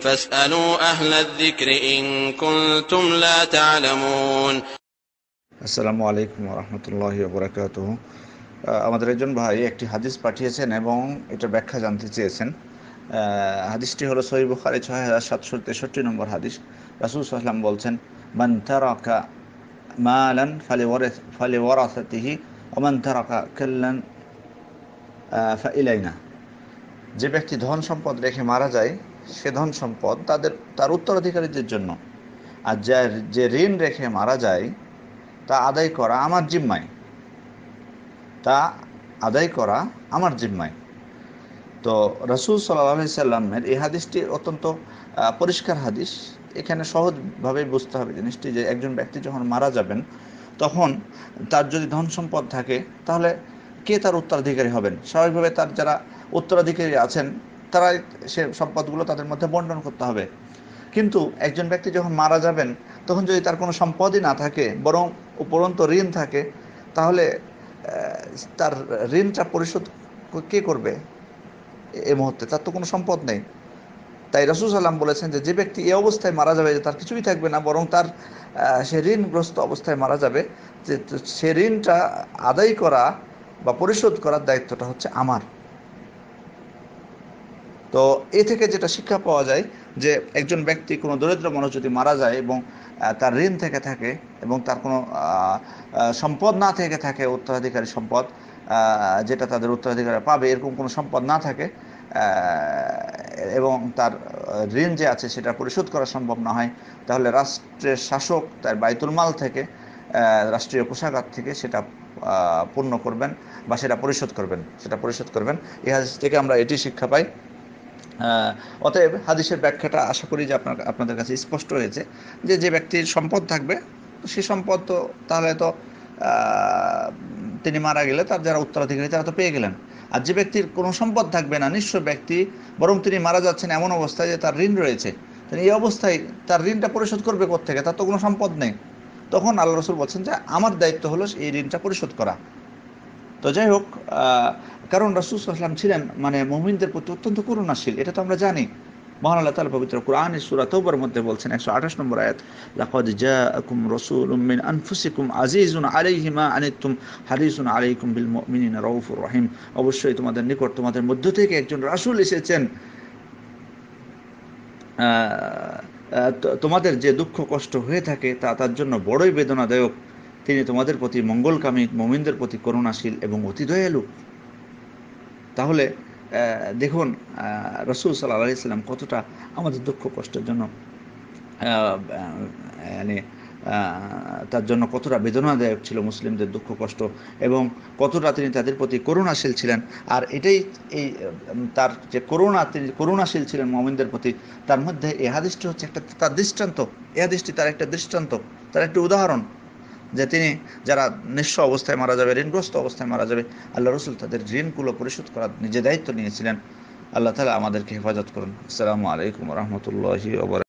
فاسألوا أهل الذكر إن كنتم لا تعلمون. আসসালামু আলাইকুম ওয়া রাহমাতুল্লাহি ওয়া বারাকাতুহু। আমাদের একজন ভাই একটি হাদিস পাঠিয়েছেন এবং এটার ব্যাখ্যা জানতে চেয়েছেন। হাদিসটি হলো সহিহ বুখারী 6763 নম্বর হাদিস। রাসূল সাল্লাল্লাহু আলাইহি ওয়াসাল্লাম বলছেন, মান তারাকা মালান ফালিওয়ারাসাতিহি ওয়া মান তারাকা কাল্লান ফাইলাইনা। যে ব্যক্তি ধন সম্পদ রেখে মারা যায় সে ধন সম্পদ তার উত্তরাধিকারীদের জন্য, আর যে ঋণ রেখে মারা যায় তা আদায় করা আমার জিম্মায়। তো রাসূল সাল্লাল্লাহু আলাইহি সাল্লামের এই হাদিসটি অত্যন্ত পরিষ্কার হাদিস। এখানে সহজভাবে বুঝতে হবে জিনিসটি যে একজন ব্যক্তি যখন মারা যাবেন তখন তার যদি ধন সম্পদ থাকে তাহলে কে তার উত্তরাধিকারী হবেন? স্বাভাবিকভাবে তার যারা উত্তরাধিকারী আছেন তারা সে সম্পদগুলো তাদের মধ্যে বন্টন করতে হবে। কিন্তু একজন ব্যক্তি যখন মারা যাবেন তখন যদি তার কোনো সম্পদই না থাকে বরং উপরন্ত ঋণ থাকে, তাহলে তার ঋণটা পরিশোধ কে করবে? এই মুহূর্তে তার তো কোনো সম্পদ নেই। তাই রাসূল সাল্লাম বলেছেন যে ব্যক্তি এই অবস্থায় মারা যাবে যে তার কিছুই থাকবে না, বরং তার সে ঋণগ্রস্ত অবস্থায় মারা যাবে, যে সে ঋণটা আদায় করা বা পরিশোধ করার দায়িত্বটা হচ্ছে আমার। তো এ থেকে যেটা শিক্ষা পাওয়া যায় যে একজন ব্যক্তি কোনো দরিদ্র মানুষ যদি মারা যায় এবং তার ঋণ থেকে থাকে এবং তার কোনো সম্পদ না থেকে থাকে, উত্তরাধিকারী সম্পদ যেটা তাদের উত্তরাধিকারী পাবে এরকম কোনো সম্পদ না থাকে, এবং তার ঋণ যে আছে সেটা পরিশোধ করা সম্ভব না হয়, তাহলে রাষ্ট্রের শাসক তার বাইতুল মাল থেকে, রাষ্ট্রীয় কোষাগার থেকে সেটা পূর্ণ করবেন বা সেটা পরিশোধ করবেন। এই হাদিস থেকে আমরা এটি শিক্ষা পাই। অতএব হাদিসের ব্যাখ্যাটা আশা করি যে আপনাদের কাছে স্পষ্ট হয়েছে যে ব্যক্তির সম্পদ থাকবে সে সম্পদ তো তাহলে তো তিনি মারা গেলে তার যারা উত্তরাধিকারী তারা তো পেয়ে গেলেন। আর যে ব্যক্তির কোনো সম্পদ থাকবে না, নিঃস্ব ব্যক্তি, বরং তিনি মারা যাচ্ছেন এমন অবস্থায় যে তার ঋণ রয়েছে, এই অবস্থায় তার ঋণটা পরিশোধ করবে কোত্থেকে? তার তো কোনো সম্পদ নেই। তখন আল্লাহ রাসূল বলছেন যে আমার দায়িত্ব হলো এই ঋণটা পরিশোধ করা। তো যাই হোক, কারণ রাসূল সাল্লাল্লাহু আলাইহি ওয়াসাল্লাম ছিলেন মুমিনদের প্রতি অত্যন্ত করুণাশীল, এটা তো আমরা জানি। মহান আল্লাহ তাআলা পবিত্র কোরআনের সূরা তাওবার মধ্যে বলছেন 128 নম্বর আয়াত, লাকাদ জাআকুম রাসূলুম মিন আনফুসিকুম আজিজুন আলাইহি মা আনিতুম হারিসুন আলাইকুম বিল মুমিনিনা রাউফুর রহিম। অবশ্যই তোমাদের নিকট তোমাদের মধ্য থেকে একজন রাসূল এসেছেন, তোমাদের যে দুঃখ কষ্ট হয়ে থাকে তা তার জন্য বড়ই বেদনাদায়ক। তিনি তোমাদের প্রতি মঙ্গলকামী, মুমিনদের প্রতি করুণাশীল এবং অতি দয়ালু। তাহলে দেখুন রাসূল সাল্লাল্লাহু আলাইহি ওয়াসাল্লাম কতটা আমাদের দুঃখ কষ্টের জন্য তার জন্য কতটা বেদনাদায়ক ছিল মুসলিমদের দুঃখ কষ্ট, এবং কতটা তিনি তাদের প্রতি করুণাশীল ছিলেন। আর এটাই তার যে তিনি করুণাশীল ছিলেন মুমিনদের প্রতি, তার মধ্যে এই হাদিসটি হচ্ছে একটা তার দৃষ্টান্ত। এই হাদিসটি তার একটা দৃষ্টান্ত, তার একটা উদাহরণ, যে তিনি যারা নিঃস্ব অবস্থায় মারা যাবে, ঋণগ্রস্ত অবস্থায় মারা যাবে, আল্লাহ রাসূল তাদের ঋণগুলো পরিশোধ করার নিজে দায়িত্ব নিয়েছিলেন। আল্লাহ তাআলা আমাদেরকে হেফাজত করুন। আসসালামু আলাইকুম ওয়া রাহমাতুল্লাহি ওয়া বারাকাতুহু।